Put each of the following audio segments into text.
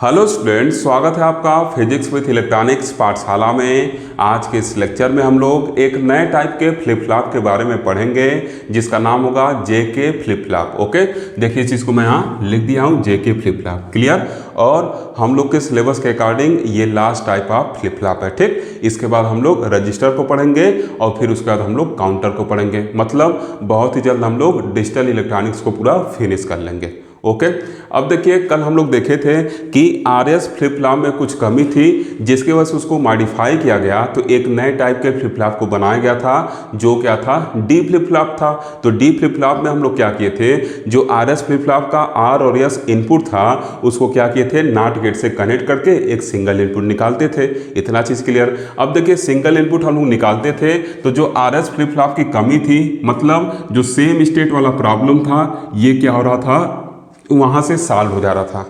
Hello students, स्वागत है आपका फिजिक्स विथ इलेक्ट्रॉनिक्स पाठशाला में। आज के इस लेक्चर में हम लोग एक नए टाइप के फ्लिप फ्लॉप के बारे में पढ़ेंगे जिसका नाम होगा जेके फ्लिप फ्लॉप। ओके, देखिए इस चीज़ को मैं यहाँ लिख दिया हूँ, जेके फ्लिप फ्लॉप। क्लियर? और हम लोग के सिलेबस के अकॉर्डिंग ये last type of flip flop है। ठीक, इसके बाद हम लोग रजिस्टर को पढ़ेंगे और फिर उसके बाद हम लोग काउंटर को पढ़ेंगे। मतलब बहुत ही जल्द हम लोग डिजिटल इलेक्ट्रॉनिक्स को पूरा फिनिश कर लेंगे। ओके, अब देखिए कल हम लोग देखे थे कि आरएस फ्लिप फ्लॉप में कुछ कमी थी जिसके वजह से उसको मॉडिफाई किया गया, तो एक नए टाइप के फ्लिप फ्लॉप को बनाया गया था जो क्या था, डी फ्लिप फ्लॉप था। तो डी फ्लिप फ्लॉप में हम लोग क्या किए थे, जो आरएस फ्लिप फ्लॉप का आर और एस इनपुट था उसको क्या किए थे, नॉट गेट से कनेक्ट करके एक सिंगल इनपुट निकालते थे। इतना चीज़ क्लियर। अब देखिए सिंगल इनपुट हम लोग निकालते थे तो जो आरएस फ्लिप फ्लॉप की कमी थी, मतलब जो सेम स्टेट वाला प्रॉब्लम था, ये क्या हो रहा था, वहाँ से सॉल्व हो जा रहा था।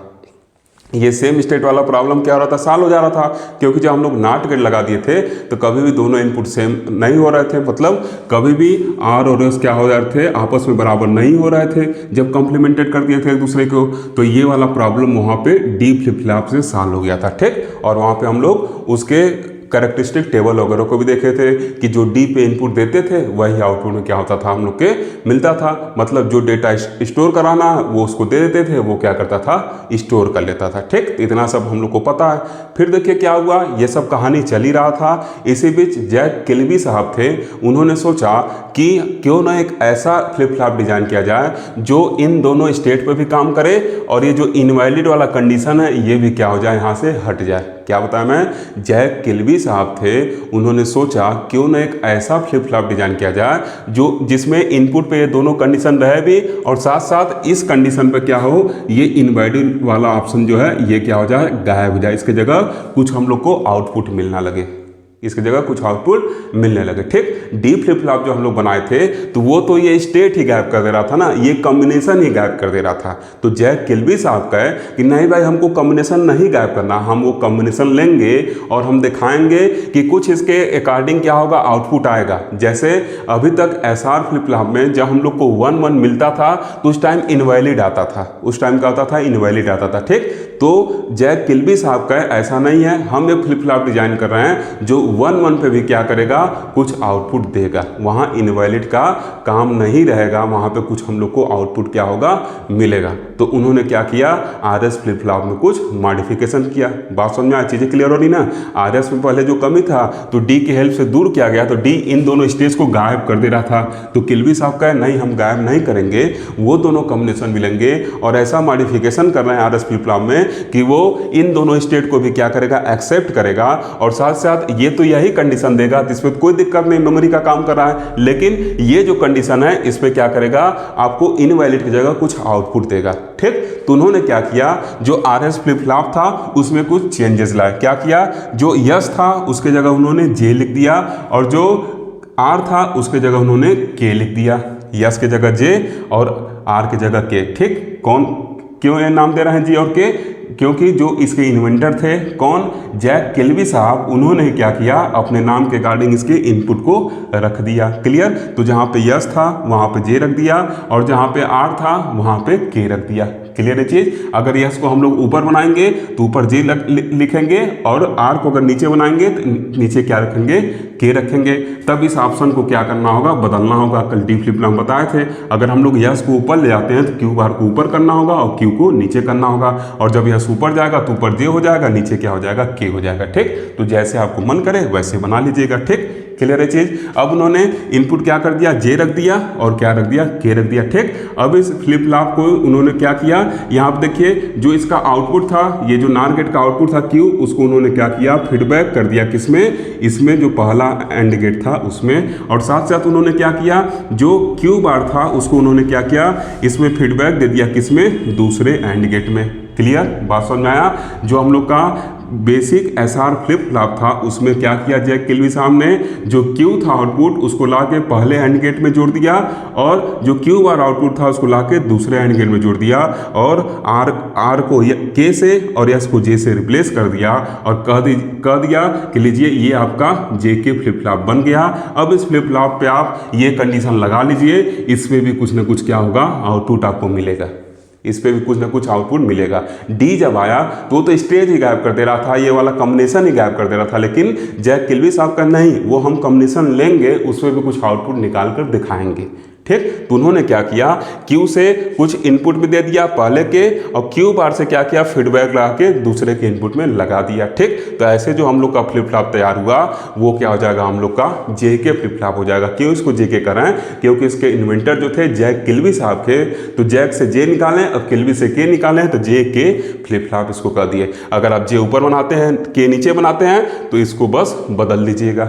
ये सेम स्टेट वाला प्रॉब्लम क्या हो रहा था, सॉल्व हो जा रहा था, क्योंकि जब हम लोग नॉट गेट लगा दिए थे तो कभी भी दोनों इनपुट सेम नहीं हो रहे थे। मतलब कभी भी आर और एस क्या हो जा रहे थे, आपस में बराबर नहीं हो रहे थे जब कॉम्प्लीमेंटेड कर दिए थे एक दूसरे को। तो ये वाला प्रॉब्लम वहाँ पे डी फ्लिप फ्लॉप से सॉल्व हो गया था। ठीक, और वहाँ पे हम लोग उसके कैरेक्टरिस्टिक टेबल वगैरह को भी देखे थे कि जो डी पे इनपुट देते थे वही आउटपुट में क्या होता था, हम लोग के मिलता था। मतलब जो डेटा स्टोर कराना वो उसको दे देते थे, वो क्या करता था, स्टोर कर लेता था। ठीक, इतना सब हम लोग को पता है। फिर देखिए क्या हुआ, ये सब कहानी चल ही रहा था। इसी बीच जैक किल्बी साहब थे, उन्होंने सोचा कि क्यों ना एक ऐसा फ्लिप फ्लॉप डिजाइन किया जाए जो इन दोनों स्टेट पे भी काम करे और ये जो इनवैलिड वाला कंडीशन है ये भी क्या हो जाए, यहाँ से हट जाए। क्या बताया मैं, जैक किल्बी साहब थे, उन्होंने सोचा क्यों ना एक ऐसा फ्लिप फ्लॉप डिजाइन किया जाए जो जिसमें इनपुट पे ये दोनों कंडीशन रहे भी और साथ साथ इस कंडीशन पे क्या हो, ये इनवैलिड वाला ऑप्शन जो है ये क्या हो जाए, गायब हो जाए। इसके जगह कुछ हम लोग को आउटपुट मिलना लगे, इसकी जगह कुछ आउटपुट मिलने लगे। ठीक, डी फ्लिप फ्लॉप जो हम लोग बनाए थे तो वो तो ये स्टेट ही गायब कर दे रहा था ना, ये कॉम्बिनेशन ही गायब कर दे रहा था। तो जैक किल्बी साहब कहे कि नहीं भाई, हमको कॉम्बिनेशन नहीं गायब करना, हम वो कॉम्बिनेशन लेंगे और हम दिखाएंगे कि कुछ इसके अकॉर्डिंग क्या होगा, आउटपुट आएगा। जैसे अभी तक एसआर फ्लिप फ्लॉप में जब हम लोग को 1-1 मिलता था तो उस टाइम इनवैलिड आता था, उस टाइम क्या होता था, इनवैलिड आता था। ठीक, तो जैक किल्बी साहब का ऐसा नहीं है, हम एक फ्लिप फ्लॉप डिजाइन कर रहे हैं जो 1-1 पे भी क्या करेगा, कुछ आउटपुट देगा। वहाँ इनवैलिड का काम नहीं रहेगा, वहाँ पे कुछ हम लोग को आउटपुट क्या होगा, मिलेगा। तो उन्होंने क्या किया, आरएस फ्लिप फ्लॉप में कुछ मॉडिफिकेशन किया। बात समझ में आया, चीज़ें क्लियर हो रही ना। आरएस में पहले जो कमी था तो डी की हेल्प से दूर किया गया, तो डी इन दोनों स्टेज को गायब कर दे रहा था। तो किल्बी साहब का नहीं, हम गायब नहीं करेंगे, वो दोनों कॉम्बिनेशन मिलेंगे और ऐसा मॉडिफिकेशन कर रहे हैं आरएस फ्लिप फ्लॉप में कि वो इन दोनों स्टेट को भी क्या करेगा, एक्सेप्ट करेगा और साथ साथ ये तो यही कंडीशन देगा, इसमें कोई दिक्कत नहीं, मेमोरी का काम कर रहा है, लेकिन ये जो कंडीशन है इसमें क्या करेगा, आपको इनवैलिड की जगह कुछ आउटपुट देगा। ठीक, तो उन्होंने क्या किया, जो आरएस फ्लिप फ्लॉप था उसमें कुछ चेंजेस लाए। क्या किया, जो यस था उसके जगह उन्होंने जे लिख दिया और जो आर था उसके जगह उन्होंने के लिख दिया। यस के जगह जे और आर के जगह के। ठीक, कौन क्यों ये नाम दे रहे हैं जी और के, क्योंकि जो इसके इन्वेंटर थे कौन, जैक किल्बी साहब, उन्होंने क्या किया, अपने नाम के अकॉर्डिंग इसके इनपुट को रख दिया। क्लियर? तो जहाँ पे यस था वहाँ पे जे रख दिया और जहाँ पे आर था वहाँ पे के रख दिया। क्लियर है चीज़? अगर यस को हम लोग ऊपर बनाएंगे तो ऊपर जे लिखेंगे और आर को अगर नीचे बनाएंगे तो नीचे क्या रखेंगे, के रखेंगे। तब इस ऑप्शन को क्या करना होगा, बदलना होगा। कल डी फ्लिप फ्लॉप बताए थे, अगर हम लोग यस को ऊपर ले जाते हैं तो क्यू बार को ऊपर करना होगा और क्यू को नीचे करना होगा, और जब यस ऊपर जाएगा तो ऊपर जे हो जाएगा, नीचे क्या हो जाएगा, के हो जाएगा। ठीक, तो जैसे आपको मन करे वैसे बना लीजिएगा। ठीक, क्लियर है चीज? अब उन्होंने इनपुट क्या कर दिया, जे रख दिया और क्या रख दिया, के रख दिया। ठीक, अब इस फ्लिप फ्लॉप को उन्होंने क्या किया, यहाँ पे देखिए जो इसका आउटपुट था, ये जो नार गेट का आउटपुट था क्यू, उसको उन्होंने क्या किया, फीडबैक कर दिया किसमें, इसमें जो पहला एंड गेट था उसमें, और साथ साथ उन्होंने क्या किया, जो क्यू बार था उसको उन्होंने क्या किया, इसमें फीडबैक दे दिया किसमें, दूसरे एंड गेट में। क्लियर? बात समझ में आया? जो हम लोग का बेसिक एसआर फ्लिप फ्लॉप था उसमें क्या किया जैक किल्बी साहब ने, जो क्यू था आउटपुट उसको लाके पहले एंड गेट में जोड़ दिया और जो क्यू बार आउटपुट था उसको लाके दूसरे एंड गेट में जोड़ दिया और आर को के से और एस को जे से रिप्लेस कर दिया और कह दिया कि लीजिए ये आपका जे के फ्लिप फ्लॉप बन गया। अब इस फ्लिप फ्लॉप पे आप ये कंडीशन लगा लीजिए, इसमें भी कुछ ना कुछ क्या होगा, आउटपुट आपको मिलेगा। इस पे भी कुछ ना कुछ आउटपुट मिलेगा। डी जब आया तो स्टेज ही गायब कर दे रहा था, ये वाला कॉम्बिनेशन ही गायब कर दे रहा था, लेकिन जैक किल्बी साहब का नहीं, वो हम कॉम्बिनेशन लेंगे, उसमें भी कुछ आउटपुट निकाल कर दिखाएंगे। ठीक, तो उन्होंने क्या किया, क्यू से कुछ इनपुट भी दे दिया पहले के, और क्यू बार से क्या किया, फीडबैक लगा के दूसरे के इनपुट में लगा दिया। ठीक, तो ऐसे जो हम लोग का फ्लिप फ्लॉप तैयार हुआ वो क्या हो जाएगा, हम लोग का जेके फ्लिप फ्लॉप हो जाएगा। क्यों इसको जेके करें, क्योंकि इसके इन्वेंटर जो थे जैक किल्बी साहब थे, तो जैक से जे निकालें और किल्बी से के निकालें, तो जे के फ्लिप फ्लॉप इसको कर दिए। अगर आप जे ऊपर बनाते हैं, के नीचे बनाते हैं, तो इसको बस बदल दीजिएगा।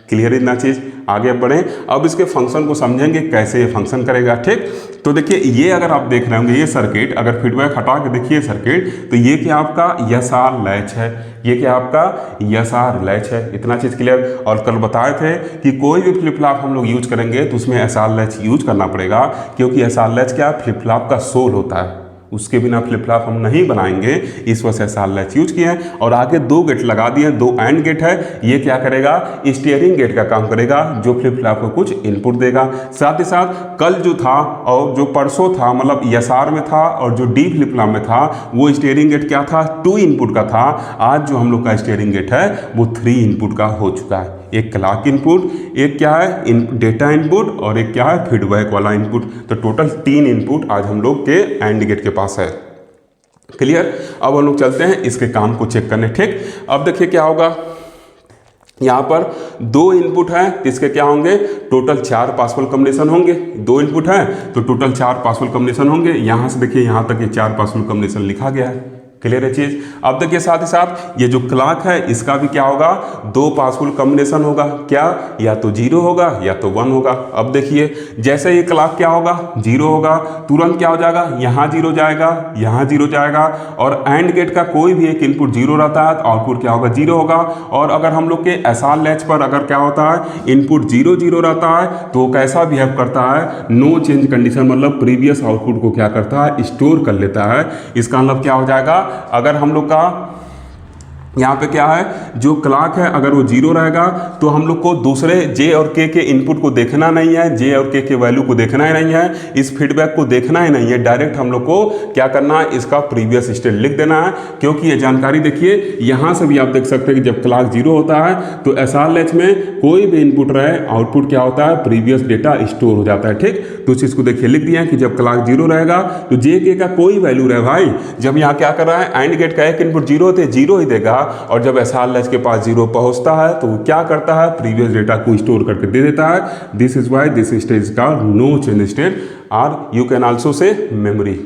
क्लियर इतना चीज़, आगे बढ़ें। अब इसके फंक्शन को समझेंगे कैसे ये फंक्शन करेगा। ठीक, तो देखिए ये अगर आप देख रहे होंगे ये सर्किट, अगर फीडबैक हटा के देखिए सर्किट, तो ये क्या आपका एसआर लैच है, ये क्या आपका एसआर लैच है। इतना चीज़ क्लियर। और कल बताए थे कि कोई भी फ्लिप फ्लॉप हम लोग यूज करेंगे तो उसमें एसआर लैच यूज करना पड़ेगा, क्योंकि एसआर लैच क्या फ्लिप फ्लॉप का सोल होता है, उसके बिना फ्लिप फ्लॉप हम नहीं बनाएंगे, इस वजह से एसआर लैच यूज किए हैं। और आगे दो गेट लगा दिए, दो एंड गेट है, ये क्या करेगा, स्टीयरिंग गेट का काम करेगा, जो फ्लिप फ्लॉप को कुछ इनपुट देगा। साथ ही साथ कल जो था और जो परसों था, मतलब एसआर में था, और जो डी फ्लिप फ्लॉप में था, वो स्टीयरिंग गेट क्या था, 2 इनपुट का था। आज जो हम लोग का स्टीयरिंग गेट है वो 3 इनपुट का हो चुका है। एक क्लॉक इनपुट, एक क्या है डेटा इनपुट, और एक क्या है फीडबैक वाला इनपुट। तो टोटल 3 इनपुट आज हम लोग के एंड गेट के पास है। क्लियर। अब हम लोग चलते हैं इसके काम को चेक करने। ठीक, अब देखिए क्या होगा, यहाँ पर 2 इनपुट है, तो इसके क्या होंगे, टोटल 4 पॉसिबल कॉम्बिनेशन होंगे। 2 इनपुट है तो टोटल 4 पॉसिबल कॉम्बिनेशन होंगे। यहाँ से देखिए यहाँ तक ये 4 पॉसिबल कॉम्बिनेशन लिखा गया है। क्लियर है चीज। अब देखिए साथ ही साथ ये जो क्लॉक है इसका भी क्या होगा, 2 पॉसिबल कॉम्बिनेशन होगा, क्या, या तो 0 होगा या तो 1 होगा। अब देखिए जैसे ये क्लॉक क्या होगा, 0 होगा, तुरंत क्या हो जाएगा, यहाँ 0 जाएगा, यहाँ 0 जाएगा, और एंड गेट का कोई भी एक इनपुट 0 रहता है तो आउटपुट क्या होगा, 0 होगा। और अगर हम लोग के एसआर लैच पर अगर क्या होता है, इनपुट 0 0 रहता है, तो कैसा बिहेव करता है, नो चेंज कंडीशन, मतलब प्रीवियस आउटपुट को क्या करता है, स्टोर कर लेता है। इसका मतलब क्या हो जाएगा, अगर हम लोग का यहाँ पे क्या है, जो क्लॉक है अगर वो 0 रहेगा तो हम लोग को दूसरे जे और के इनपुट को देखना नहीं है, जे और के वैल्यू को देखना ही नहीं है, इस फीडबैक को देखना ही नहीं है। डायरेक्ट हम लोग को क्या करना है, इसका प्रीवियस स्टेट लिख देना है। क्योंकि ये जानकारी देखिए यहाँ से भी आप देख सकते हैं कि जब क्लॉक 0 होता है तो एसआर लैच में कोई भी इनपुट रहे, आउटपुट क्या होता है, प्रीवियस डेटा स्टोर हो जाता है। ठीक, तो इस चीज़ को देखिए लिख दिया कि जब क्लॉक 0 रहेगा तो जे के का कोई वैल्यू रहे भाई, जब यहाँ क्या कर रहा है, एंड गेट का एक इनपुट 0 होते 0 ही देगा, और जब एसआर लैच के पास 0 पहुंचता है तो वो क्या करता है, प्रीवियस डेटा को स्टोर करके दे देता है। This is why this stage का नो चेंज स्टेट, और you can also say memory.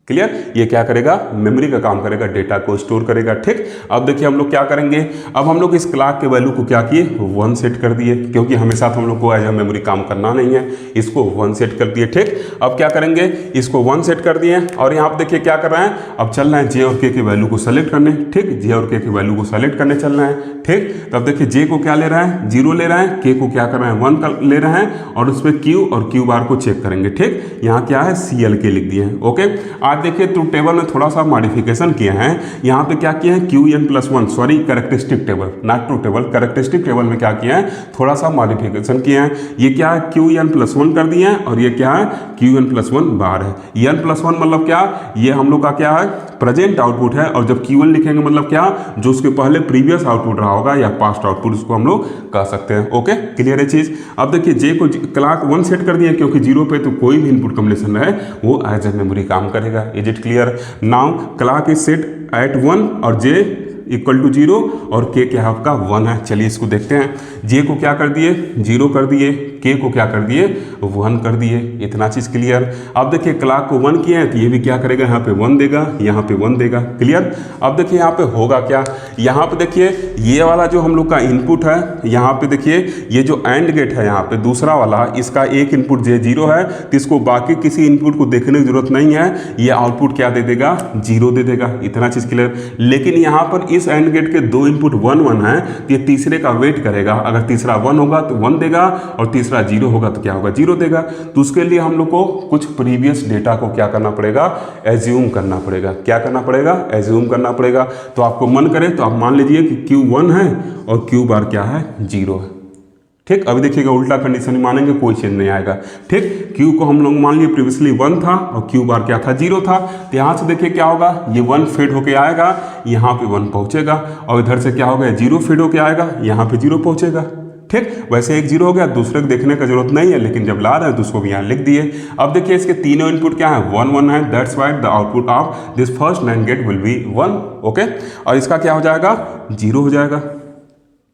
Clear, ये क्या करेगा, मेमोरी का काम करेगा, डेटा को स्टोर करेगा। ठीक, अब देखिए हम लोग क्या करेंगे, अब हम लोग इस क्लॉक के वैल्यू को क्या किए, 1 सेट कर दिए, क्योंकि हमेशा हम लोग को एज ए मेमोरी काम करना नहीं है, इसको 1 सेट कर दिए। ठीक, अब क्या करेंगे, इसको 1 सेट कर दिए, और यहाँ पे देखिए क्या कर रहे हैं, अब चल रहे हैं जे और के की वैल्यू को सेलेक्ट करने। ठीक, जे और के की वैल्यू को सेलेक्ट करने चल रहे हैं। ठीक, तब देखिए जे को क्या ले रहे हैं, 0 ले रहे हैं, के को क्या कर रहे हैं, 1 ले रहे हैं, और उस पर क्यू और क्यू बार को चेक करेंगे। ठीक, यहाँ क्या है, CLK लिख दिए हैं। ओके, आज देखिए तो टेबल में थोड़ा सा मॉडिफिकेशन किए हैं। यहाँ पे क्या किए हैं, QN+1, sorry characteristic table, not true table, characteristic table में क्या किए हैं, थोड़ा सा मॉडिफिकेशन किए हैं। ये क्या है, QN+1 कर दिए हैं, और ये क्या है, QN+1 बार है। N+1 मतलब क्या, ये हम लोग का क्या है, प्रेजेंट आउटपुट है, और जब Q1 लिखेंगे मतलब क्या, जो उसके पहले प्रीवियस आउटपुट रहा होगा या पास्ट आउटपुट, उसको हम लोग कह सकते हैं। ओके, क्लियर है चीज। अब देखिए जे को क्लॉक 1 सेट कर दिया, क्योंकि 0 पे तो कोई भी इनपुट कॉम्बिनेशन है वो एज ए मेमोरी काम करेगा। Is it clear. Now clock is set at 1 और जे इक्वल टू 0 और के क्या आपका 1 है। चलिए इसको देखते हैं। जे को क्या कर दिए, 0 कर दिए, के को क्या कर दिए, 1 कर दिए। इतना चीज़ क्लियर। अब देखिए क्लॉक को 1 किया है तो ये भी क्या करेगा, यहाँ पे 1 देगा, यहाँ पे 1 देगा। क्लियर। अब देखिए यहाँ पे होगा क्या, यहाँ पे देखिए ये वाला जो हम लोग का इनपुट है, यहाँ पे देखिए ये जो एंड गेट है यहाँ पे दूसरा वाला, इसका एक इनपुट जे 0 है तो इसको बाकी किसी इनपुट को देखने की जरूरत नहीं है, ये आउटपुट क्या दे देगा, 0 दे देगा। इतना चीज़ क्लियर। लेकिन यहाँ पर इस एंड गेट के 2 इनपुट 1 1 है तो ये तीसरे का वेट करेगा। अगर तीसरा 1 होगा तो 1 देगा और तीसरा 0 होगा तो क्या होगा, 0 देगा। तो उसके लिए हम लोग को कुछ प्रीवियस डेटा को क्या करना पड़ेगा, एज्यूम करना पड़ेगा। क्या करना पड़ेगा, एज्यूम करना पड़ेगा। तो आपको मन करे तो आप मान लीजिए कि Q1 है और Q बार क्या है, 0 है। ठीक। अभी देखिएगा उल्टा कंडीशन में मानेंगे कोई चेंज नहीं आएगा। ठीक। क्यू को हम लोग मान लिए प्रीवियसली 1 था और क्यू बार क्या था 0 था, तो यहाँ से देखिए क्या होगा, ये 1 फेड होके आएगा, यहाँ पे 1 पहुँचेगा और इधर से क्या होगा 0 फेड होके आएगा, यहाँ पे 0 पहुँचेगा। ठीक। वैसे एक 0 हो गया, दूसरे को देखने का जरूरत नहीं है, लेकिन जब ला रहे हैं तो उसको भी यहाँ लिख दिए। अब देखिए इसके तीनों इनपुट क्या है 1 1 है, that's why the output of this first NAND gate will be 1। Okay. और इसका क्या हो जाएगा 0 हो जाएगा।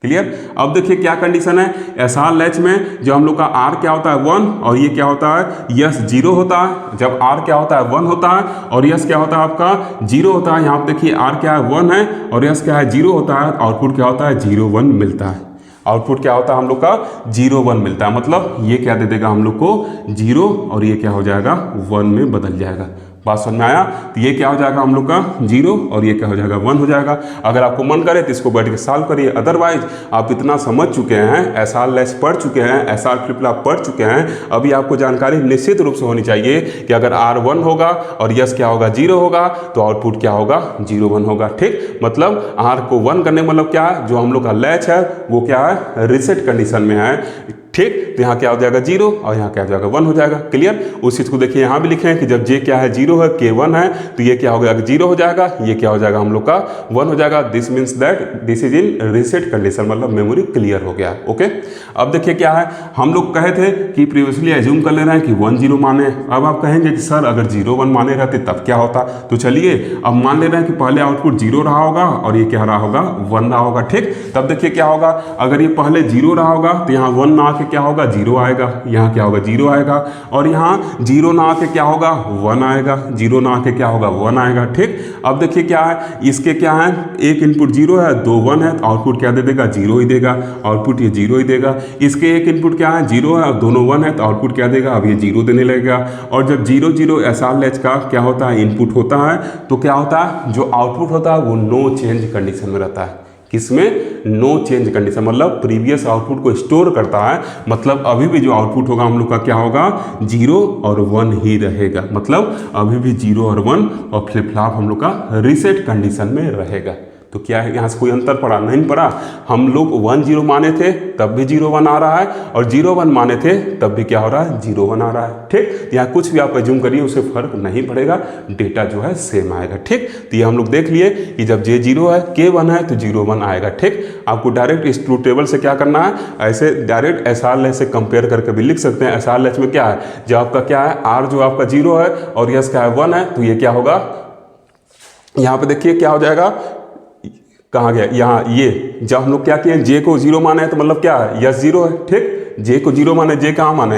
क्लियर। अब देखिए क्या कंडीशन है, SR लैच में जो हम लोग का R क्या होता है 1 और ये क्या होता है यस 0 होता है। जब R क्या होता है 1 होता है और यस क्या होता है आपका 0 होता है। यहाँ पे देखिए R क्या है 1 है और यस क्या है 0 होता है, आउटपुट क्या होता है 0 1 मिलता है। आउटपुट क्या होता है हम लोग का 0 1 मिलता है, मतलब ये क्या दे देगा हम लोग को 0 और ये क्या हो जाएगा 1 में बदल जाएगा। बात समझ में आया। तो ये क्या हो जाएगा हम लोग का 0 और ये क्या हो जाएगा 1 हो जाएगा। अगर आपको मन करे तो इसको बैठ के सॉल्व करिए, अदरवाइज आप इतना समझ चुके हैं, SR लैच पढ़ चुके हैं, SR फ्लिप फ्लॉप पढ़ चुके हैं, अभी आपको जानकारी निश्चित रूप से होनी चाहिए कि अगर R 1 होगा और यस क्या होगा 0 होगा तो आउटपुट क्या होगा 0 1 होगा। ठीक। मतलब R को 1 करने मतलब क्या है, जो हम लोग का लैच है वो क्या है रीसेट कंडीशन में है। ठीक। तो यहाँ क्या हो जाएगा 0 और यहाँ क्या हो जाएगा 1 हो जाएगा। क्लियर। उस चीज़ को देखिए यहाँ भी लिखे हैं कि जब J क्या है 0 है, K 1 है, तो ये क्या हो गया 0 हो जाएगा, ये क्या हो जाएगा हम लोग का 1 हो जाएगा। This means that this is in reset condition, मतलब मेमोरी क्लियर हो गया। ओके। अब देखिए क्या है, हम लोग कहे थे कि प्रीवियसली एज्यूम कर ले रहे हैं कि 1 0 माने। अब आप कहेंगे कि सर अगर 0 1 माने रहते तब क्या होता, तो चलिए अब मान ले रहे हैं कि पहले आउटपुट 0 रहा होगा और ये क्या रहा होगा 1 रहा होगा। ठीक। तब देखिए क्या होगा, अगर ये पहले 0 रहा होगा तो यहाँ 1 ना आके क्या होगा 0 आएगा, यहाँ क्या होगा 0 आएगा, और यहाँ 0 ना आके क्या होगा 1 आएगा, 0 ना आके क्या होगा 1 आएगा। ठीक। अब देखिए क्या है, इसके क्या है एक इनपुट 0 है, 2 1 है, तो आउटपुट क्या दे देगा 0 ही देगा, आउटपुट ये 0 ही देगा। इसके एक इनपुट क्या है 0 है और दोनों 1 है, तो आउटपुट क्या देगा अब ये 0 देने लगेगा। और जब 0 0 SR लैच का क्या होता है इनपुट होता है, तो क्या होता है जो आउटपुट होता है वो नो चेंज कंडीशन में रहता है। किसमें नो चेंज कंडीशन, मतलब प्रीवियस आउटपुट को स्टोर करता है, मतलब अभी भी जो आउटपुट होगा हम लोग का क्या होगा 0 और 1 ही रहेगा, मतलब अभी भी 0 और 1 और फ्लिप फ्लॉप हम लोग का रीसेट कंडीशन में रहेगा। तो क्या है यहाँ से कोई अंतर पड़ा नहीं पड़ा। हम लोग 1 0 माने थे तब भी 0 1 आ रहा है और 0 1 माने थे तब भी क्या हो रहा है 0 1 आ रहा है। ठीक। यहाँ कुछ भी आप एज्यूम करिए उससे फर्क नहीं पड़ेगा, डेटा जो है सेम आएगा। ठीक। तो ये हम लोग देख लिए कि जब J 0 है K 1 है तो 0 1 आएगा। ठीक। आपको डायरेक्ट इस ट्रूथ टेबल से क्या करना है, ऐसे डायरेक्ट SR लैच से कंपेयर करके भी लिख सकते हैं। SR लैच में क्या है, जब आपका क्या है R जो आपका 0 है और यस क्या है 1 है, तो ये क्या होगा यहाँ पे देखिए क्या हो जाएगा, कहाँ गया यहाँ, ये जब हम लोग क्या किए J को 0 माने है तो मतलब क्या है यस 0 है। ठीक। J को 0 माने, J कहाँ माने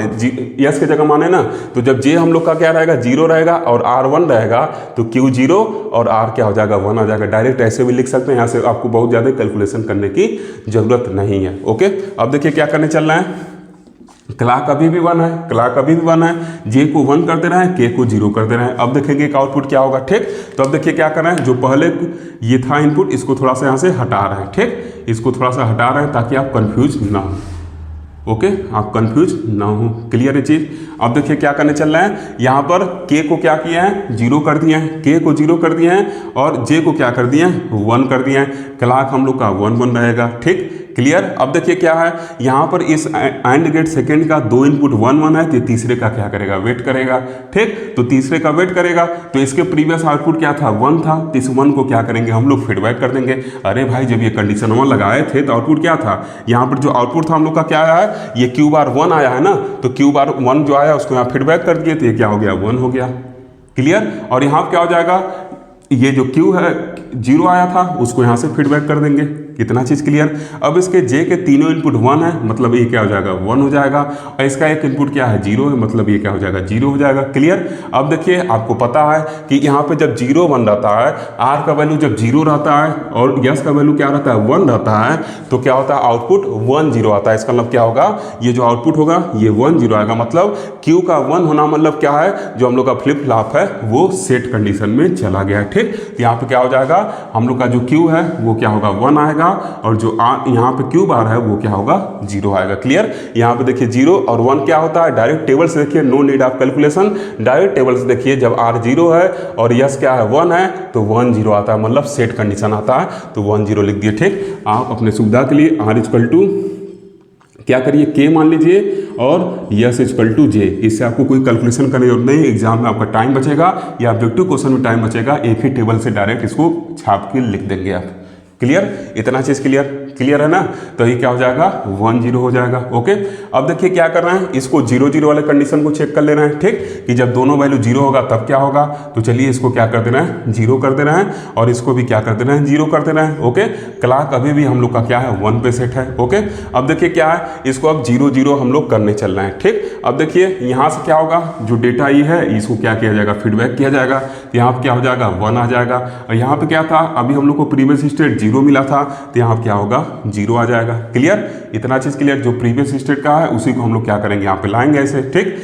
यस के जगह माने ना, तो जब J हम लोग का क्या रहेगा 0 रहेगा और R 1 रहेगा तो Q 0 और R क्या हो जाएगा 1 आ जाएगा। डायरेक्ट ऐसे भी लिख सकते हैं, यहाँ से आपको बहुत ज़्यादा कैलकुलेशन करने की जरूरत नहीं है। ओके। अब देखिए क्या करने चल रहा है, क्लॉक अभी भी 1 है, क्लॉक अभी भी 1 है, J को 1 कर दे रहे हैं, K को 0 कर दे रहे हैं। अब देखेंगे कि आउटपुट क्या होगा। ठीक। तो अब देखिए क्या कर रहे हैं, जो पहले ये था इनपुट इसको थोड़ा सा यहाँ से हटा रहे हैं। ठीक। इसको थोड़ा सा हटा रहे हैं ताकि आप कंफ्यूज ना हो। ओके। आप कंफ्यूज ना हो। क्लियर है चीज़। अब देखिए क्या करने चल रहे हैं, यहाँ पर K को क्या किया है 0 कर दिए हैं, K को 0 कर दिए हैं और J को क्या कर दिए हैं 1 कर दिए हैं। क्लॉक हम लोग का 1 1 रहेगा। ठीक। क्लियर। अब देखिए क्या है, यहाँ पर इस एंड गेट सेकेंड का 2 इनपुट 1 1 है, तो तीसरे का क्या करेगा वेट करेगा। ठीक। तो तीसरे का वेट करेगा, तो इसके प्रीवियस आउटपुट क्या था 1 था, तो इस 1 को क्या करेंगे हम लोग फीडबैक कर देंगे। अरे भाई जब ये कंडीशन 1 लगाए थे तो आउटपुट क्या था, यहाँ पर जो आउटपुट था हम लोग का क्या आया है, ये Q बार 1 आया है ना, तो Q बार 1 जो आया उसको यहाँ फीडबैक कर दिए तो ये क्या हो गया 1 हो गया। क्लियर। और यहाँ क्या हो जाएगा, ये जो Q है 0 आया था उसको यहाँ से फीडबैक कर देंगे। कितना चीज़ क्लियर। अब इसके J के तीनों इनपुट 1 है, मतलब ये क्या हो जाएगा 1 हो जाएगा, और इसका एक इनपुट क्या है 0 है, मतलब ये क्या हो जाएगा 0 हो जाएगा। क्लियर। अब देखिए आपको पता है कि यहाँ पे जब 0 1 रहता है, R का वैल्यू जब 0 रहता है और यस का वैल्यू क्या रहता है 1 रहता है, तो क्या होता है आउटपुट 1 0 आता है। इसका मतलब क्या होगा, ये जो आउटपुट होगा ये 1 0 आएगा, मतलब Q का 1 होना मतलब क्या है, जो हम लोग का फ्लिप फ्लॉप है वो सेट कंडीशन में चला गया है। ठीक। यहाँ पे क्या हो जाएगा, हम लोग का जो Q है वो क्या होगा 1 आएगा और जो यहाँ पे Q बार है वो क्या होगा 0 आएगा। क्लियर। यहाँ पे देखिए 0 और 1 क्या होता है, डायरेक्ट टेबल से देखिए, no need of calculation, direct table से देखिए। जब R 0 है और यस क्या है 1 है तो 1 0 आता है, मतलब सेट कंडीशन आता है, तो 1 0 लिख दिए। ठीक। आप अपने सुविधा के लिए R = क्या करिए के मान लीजिए और यस इक्वल टू जे। इससे आपको कोई कैलकुलेशन करने की जरूरत नहीं, एग्जाम में आपका टाइम बचेगा या ऑब्जेक्टिव क्वेश्चन में टाइम बचेगा, एक ही टेबल से डायरेक्ट इसको छाप के लिख देंगे आप। क्लियर, इतना चीज क्लियर है ना। तो ये क्या हो जाएगा 1 0 हो जाएगा। ओके, अब देखिए क्या करना है, इसको 0 0 वाले कंडीशन को चेक कर लेना है। ठीक, कि जब दोनों वैल्यू 0 होगा तब क्या होगा, तो चलिए इसको क्या कर देना है 0 कर देना है और इसको भी क्या कर देना है 0 कर देना है। ओके, क्लॉक अभी भी हम लोग का क्या है 1 पे सेट है। ओके, अब देखिए क्या है, इसको अब 0 0 हम लोग करने चल रहे हैं। ठीक, अब देखिए यहाँ से क्या होगा, जो डेटा ये है इसको क्या किया जाएगा फीडबैक किया जाएगा, तो यहाँ पे क्या हो जाएगा 1 आ जाएगा। और यहाँ पे क्या था, अभी हम लोग को प्रीवियस स्टेट 0 मिला था, तो यहाँ क्या होगा 0 आ जाएगा। क्लियर, इतना चीज क्लियर। जो प्रीवियस स्टेट का है उसी को हम लोग क्या करेंगे यहाँ पे लाएंगे ऐसे। ठीक,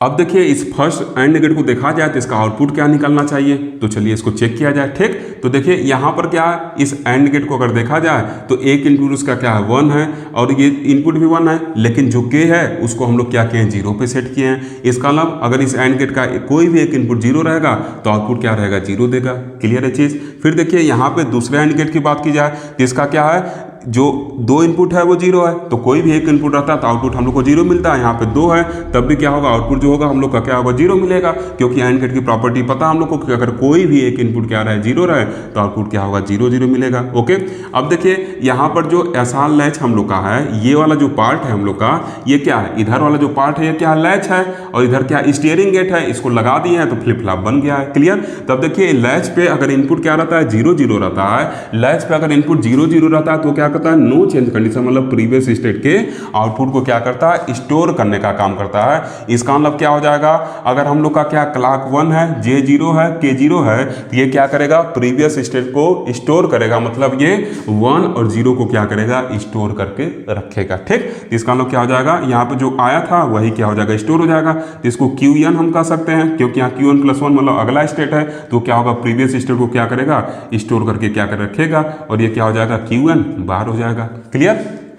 अब देखिए इस फर्स्ट एंड गेट को देखा जाए तो इसका आउटपुट क्या निकलना चाहिए, तो चलिए इसको चेक किया जाए। ठीक, तो देखिए यहाँ पर क्या है, इस एंड गेट को अगर देखा जाए तो एक इनपुट उसका क्या है 1 है और ये इनपुट भी 1 है, लेकिन जो के है उसको हम लोग क्या किए हैं 0 पे सेट किए हैं। इसका मतलब अगर इस एंड गेट का कोई भी एक इनपुट 0 रहेगा तो आउटपुट क्या रहेगा 0 देगा। क्लियर है चीज। फिर देखिए यहाँ पे दूसरे एंड गेट की बात की जाए तो इसका क्या है, जो 2 इनपुट है वो 0 है, तो कोई भी एक इनपुट रहता है तो आउटपुट हम लोग को 0 मिलता है। यहाँ पे 2 है तब भी क्या होगा, आउटपुट जो होगा हम लोग का क्या होगा 0 मिलेगा, क्योंकि एंड गेट की प्रॉपर्टी पता हम लोग को कि अगर कोई भी एक इनपुट क्या रहे 0 रहे तो आउटपुट क्या होगा 0 0 मिलेगा। ओके, अब देखिए यहाँ पर जो एसआर लैच हम लोग का है, ये वाला जो पार्ट है हम लोग का, ये क्या है, इधर वाला जो पार्ट है ये क्या लैच है और इधर क्या स्टीयरिंग गेट है, इसको लगा दिए हैं तो फ्लिप फ्लॉप बन गया है। क्लियर, तब देखिए लैच पे अगर इनपुट क्या रहता है 0 0 रहता है, लैच पे अगर इनपुट 0 0 रहता है तो क्या करता है नो चेंज कंडीशन, मतलब प्रीवियस स्टेट के आउटपुट को क्या करता है स्टोर करने का काम करता है। इसका मतलब क्या हो जाएगा, अगर हम लोग का क्या क्लॉक 1 है, जे 0 है, के 0 है, तो ये क्या करेगा प्रीवियस स्टेट को स्टोर करेगा, मतलब ये 1 और 0 को क्या करेगा स्टोर करके रखेगा। ठीक, तो इसका मतलब क्या हो जाएगा, यहाँ पे जो आया था वही क्या हो जाएगा स्टोर हो जाएगा। तो इसको QN हम कह सकते हैं, क्योंकि यहाँ QN+1 मतलब अगला स्टेट है, तो क्या होगा प्रीवियस स्टेट को क्या करेगा स्टोर करके क्या कर रखेगा और ये क्या हो जाएगा QN बाहर हो जाएगा।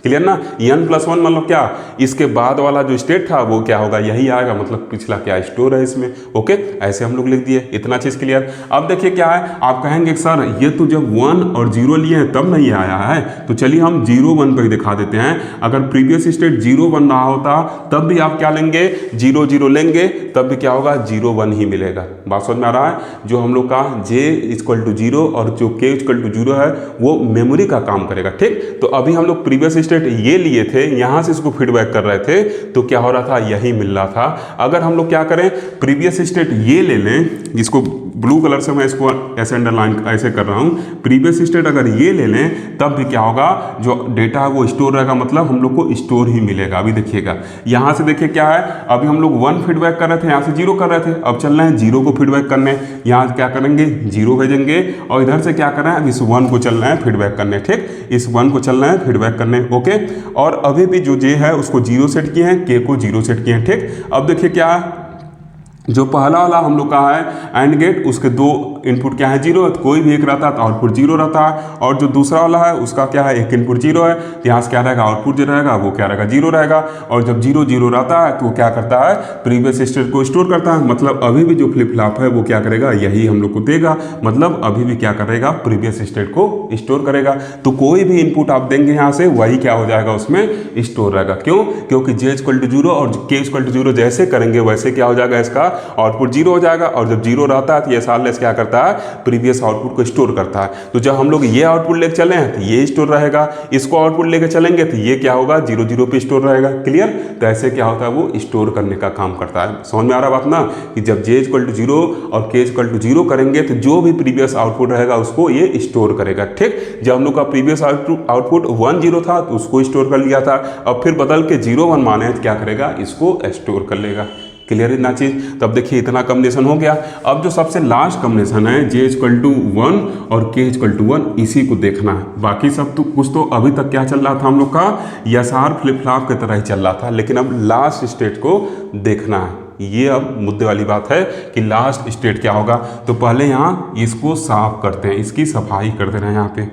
क्लियर ना, N+1 मतलब क्या, इसके बाद वाला जो स्टेट था वो क्या होगा यही आएगा, मतलब पिछला क्या स्टोर है इसमें। ओके, ऐसे हम लोग लिख दिए, इतना चीज क्लियर। अब देखिए क्या है, आप कहेंगे सर ये तो जब 1 और 0 लिए हैं तब नहीं आया है, तो चलिए हम 0 1 पे दिखा देते हैं। अगर प्रीवियस स्टेट 0 1 रहा होता तब भी आप क्या लेंगे 0 0 लेंगे, तब भी क्या होगा 0 1 ही मिलेगा। बात समझ में आ रहा है, जो हम लोग का J=0 और जो K=0 है वो मेमोरी का काम करेगा। ठीक, तो अभी हम लोग प्रीवियस ये लिए थे, यहां से इसको फीडबैक कर रहे थे, तो क्या हो रहा था यही मिल रहा था। अगर हम लोग क्या करें प्रीवियस स्टेट ये ले लें, इसको ब्लू कलर से मैं इसको ऐसे अंडरलाइन ऐसे कर रहा हूं, प्रीवियस स्टेट अगर ये ले लें तब भी क्या होगा जो डेटा है वो स्टोर रहेगा, मतलब हम लोग को स्टोर ही मिलेगा। अभी देखिएगा यहां से देखिए क्या है, अभी हम लोग 1 फीडबैक कर रहे थे, यहां से 0 कर रहे थे, अब चल रहे हैं 0 को फीडबैक करने, यहां क्या करेंगे 0 भेजेंगे और इधर से क्या कर रहे हैं अब इस 1 को चल रहे हैं फीडबैक करने। ठीक, इस 1 को चल रहे हैं फीडबैक करने। ओके, और अभी भी जो जे है उसको 0 सेट किए हैं, के को 0 सेट किए हैं। ठीक, अब देखिए क्या है, जो पहला वाला हम लोग का है एंड गेट, उसके 2 इनपुट क्या है 0, तो कोई भी एक रहता है तो आउटपुट 0 रहता है, और जो दूसरा वाला है उसका क्या है एक इनपुट 0 है, तो यहाँ से क्या रहेगा आउटपुट जो रहेगा वो क्या रहेगा 0 रहेगा। और जब 0 0 रहता है तो क्या करता है प्रीवियस स्टेट को स्टोर करता है, मतलब अभी भी जो फ्लिप फ्लॉप है वो क्या करेगा यही हम लोग को देगा, मतलब अभी भी क्या करेगा प्रीवियस स्टेट को स्टोर करेगा। तो कोई भी इनपुट आप देंगे यहाँ से वही क्या हो जाएगा उसमें स्टोर रहेगा। क्यों, क्योंकि J=0 और K=0 जैसे करेंगे वैसे क्या हो जाएगा इसका आउटपुट 0 हो जाएगा, और जब 0 रहता है तो ये सारलेस क्या करता है प्रीवियस आउटपुट को स्टोर करता है। तो जब हम लोग ये आउटपुट लेके चले हैं तो ये स्टोर रहेगा, इसको आउटपुट लेके चलेंगे तो ये क्या होगा 0 0 पे स्टोर रहेगा। क्लियर, तो ऐसे क्या होता है वो स्टोर करने का काम करता है। समझ में आ रहा बात ना, कि जब J=0 और K=0 करेंगे तो जो भी प्रीवियस आउटपुट रहेगा उसको ये स्टोर करेगा। ठीक, जब हम लोग का प्रीवियस आउटपुट 1 0 था तो उसको स्टोर कर लिया था, अब फिर बदल के 0 1 माने तो क्या करेगा इसको स्टोर कर लेगा। क्लियर इतना चीज। तब देखिए इतना कॉम्बिनेशन हो गया। अब जो सबसे लास्ट कॉम्बिनेशन है J=1 और K=1, इसी को देखना है। बाकी सब तो कुछ तो अभी तक क्या चल रहा था हम लोग का SR फ्लिप फ्लॉप की तरह ही चल रहा था, लेकिन अब लास्ट स्टेट को देखना है। ये अब मुद्दे वाली बात है कि लास्ट स्टेट क्या होगा। तो पहले यहाँ इसको साफ करते हैं, इसकी सफाई कर देना है यहाँ पे।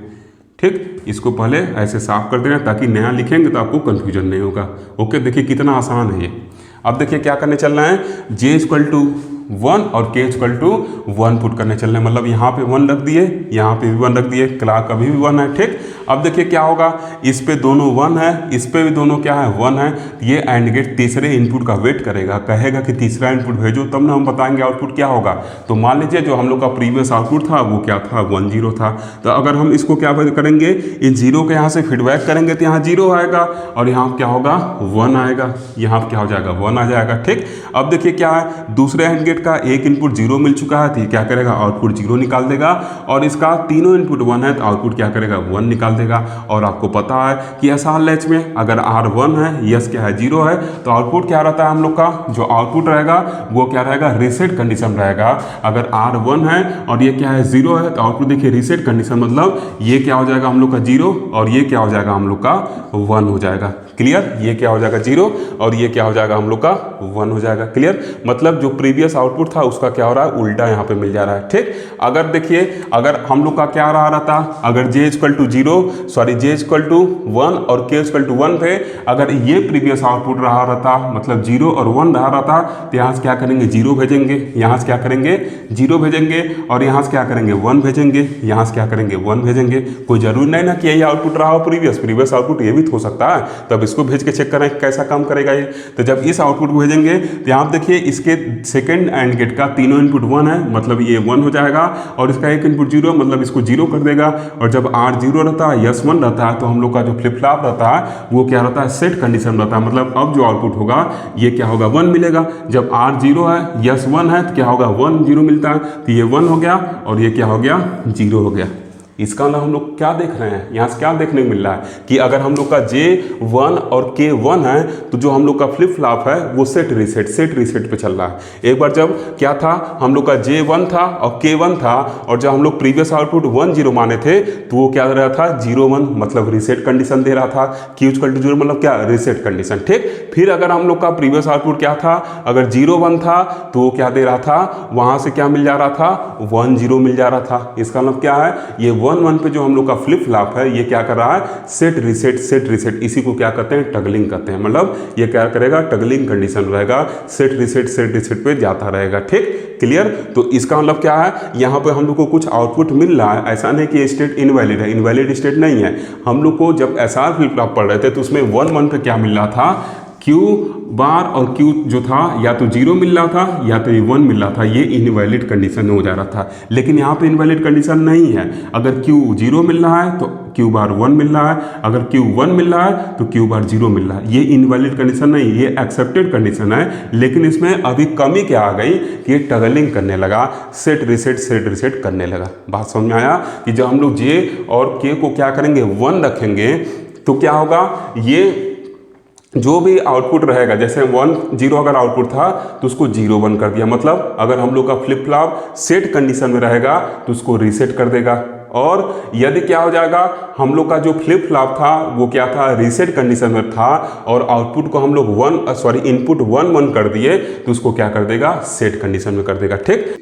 ठीक, इसको पहले ऐसे साफ कर देना ताकि नया लिखेंगे तो आपको कंफ्यूजन नहीं होगा। ओके, देखिए कितना आसान है ये। अब देखिए क्या करने चल रहा है, J=1 1 और k इक्वल टू 1 पुट करने चलने, मतलब यहाँ पे 1 रख दिए, यहाँ पे भी 1 रख दिए, क्लॉक अभी भी 1 है। ठीक, अब देखिए क्या होगा, इस पे दोनों 1 है, इस पे भी दोनों क्या है 1 है। ये एंड गेट तीसरे इनपुट का वेट करेगा, कहेगा कि तीसरा इनपुट भेजो, तब ना हम बताएंगे आउटपुट क्या होगा। तो मान लीजिए जो हम लोग का प्रीवियस आउटपुट था वो क्या था, 1 0 था। तो अगर हम इसको क्या करेंगे, इस जीरो के यहाँ से फीडबैक करेंगे तो यहाँ 0 आएगा और यहाँ क्या होगा 1 आएगा, यहाँ क्या हो जाएगा 1 आ जाएगा। ठीक, अब देखिए क्या है, दूसरे एंड गेट का एक इनपुट 0 मिल चुका है, तो क्या करेगा आउटपुट 0 निकाल देगा, और इसका तीनों इनपुट 1 है तो आउटपुट क्या करेगा 1 निकाल देगा। और आपको पता है कि ऐसा लैच में अगर R 1 है, यस क्या है 0 है, तो आउटपुट क्या रहता है हम लोग का, जो आउटपुट रहेगा वो क्या रहेगा, रीसेट कंडीशन रहेगा। अगर R 1 है और ये क्या है 0 है, तो आउटपुट देखिए रीसेट कंडीशन, मतलब ये क्या हो जाएगा हम लोग का 0 और ये क्या हो जाएगा हम लोग का 1 हो जाएगा। क्लियर, ये क्या हो जाएगा 0 और ये क्या हो जाएगा हम लोग का 1 हो जाएगा। क्लियर, मतलब जो प्रीवियस आउटपुट था उसका क्या हो रहा है, उल्टा यहाँ पे मिल जा रहा है। ठीक, अगर देखिए अगर हम लोग का क्या रहा रहता, अगर j इक्वल टू 1 और k इक्वल टू 1 थे, अगर ये प्रीवियस आउटपुट रहा रहता, मतलब 0 और 1 रहा रहता, तो यहाँ से क्या करेंगे 0 भेजेंगे, यहाँ से क्या करेंगे 0 भेजेंगे, और यहाँ से क्या करेंगे 1 भेजेंगे, यहाँ से क्या करेंगे 1 भेजेंगे। कोई जरूर नहीं ना कि यही आउटपुट रहा हो प्रीवियस आउटपुट ये भी तो हो सकता है, तब इसको भेज के चेक करें कैसा काम करेगा ये। तो जब इस आउटपुट को भेजेंगे तो यहाँ आप देखिए इसके सेकंड एंड गेट का तीनों इनपुट 1 है, मतलब ये 1 हो जाएगा, और इसका एक इनपुट 0 मतलब इसको 0 कर देगा। और जब R 0 रहता है, यस 1 रहता है, तो हम लोग का जो फ्लिप फ्लॉप रहता है वो क्या रहता है, सेट कंडीशन रहता है, मतलब अब जो आउटपुट होगा ये क्या होगा 1 मिलेगा। जब R 0 है, यस 1 है, तो क्या होगा 1 0 मिलता है, तो ये 1 हो गया और ये क्या हो गया 0 हो गया। इसका मतलब हम लोग क्या देख रहे हैं, यहाँ से क्या देखने को मिल रहा है कि अगर हम लोग का J1 और K1 है, तो जो हम लोग का फ्लिप फ्लॉप है वो सेट रीसेट पे चल रहा है। एक बार जब क्या था, हम लोग का J1 था और K1 था, और जब हम लोग प्रीवियस आउटपुट 1 0 माने थे, तो वो क्या दे रहा था 0 1, मतलब रीसेट कंडीशन दे रहा था। Q इक्वल टू 0 मतलब क्या, रीसेट कंडीशन। ठीक, फिर अगर हम लोग का प्रीवियस आउटपुट क्या था, अगर 0 1 था, तो वो क्या दे रहा था, वहां से क्या मिल जा रहा था 1 0 मिल जा रहा था। इसका मतलब क्या है, ये 1 1 पे जो हम लोग का फ्लिप फ्लॉप है ये क्या कर रहा है, सेट रीसेट, इसी को क्या कहते हैं, टगलिंग कहते हैं। मतलब ये क्या करेगा, टगलिंग कंडीशन रहेगा, सेट रीसेट पे जाता रहेगा। ठीक, क्लियर। तो इसका मतलब क्या है, यहाँ पे हम लोग को कुछ आउटपुट मिल रहा है, ऐसा नहीं कि स्टेट इनवैलिड है, इनवैलिड स्टेट नहीं है। हम लोग को जब SR फ्लिप फ्लॉप पढ़ रहे थे तो उसमें 1 1 पे क्या मिल रहा था, Q बार और Q जो था या तो 0 मिल रहा था या तो 1 मिल रहा था, ये इनवैलिड कंडीशन में हो जा रहा था। लेकिन यहाँ पे इनवैलिड कंडीशन नहीं है, अगर Q 0 मिल रहा है तो Q बार 1 मिल रहा है, अगर Q 1 मिल रहा है तो Q बार 0 मिल रहा है। ये इनवैलिड कंडीशन नहीं, ये एक्सेप्टेड कंडीशन है। लेकिन इसमें अभी कमी क्या आ गई कि ये टगलिंग करने लगा, सेट रीसेट करने लगा। बात समझ में आया कि जब हम लोग J और K को क्या करेंगे 1 रखेंगे तो क्या होगा, ये जो भी आउटपुट रहेगा, जैसे 1 0 अगर आउटपुट था तो उसको 0 1 कर दिया, मतलब अगर हम लोग का फ्लिप फ्लॉप सेट कंडीशन में रहेगा तो उसको रीसेट कर देगा। और यदि क्या हो जाएगा, हम लोग का जो फ्लिप फ्लॉप था वो क्या था, रीसेट कंडीशन में था, और आउटपुट को हम लोग इनपुट 1 1 कर दिए तो उसको क्या कर देगा, सेट कंडीशन में कर देगा। ठीक,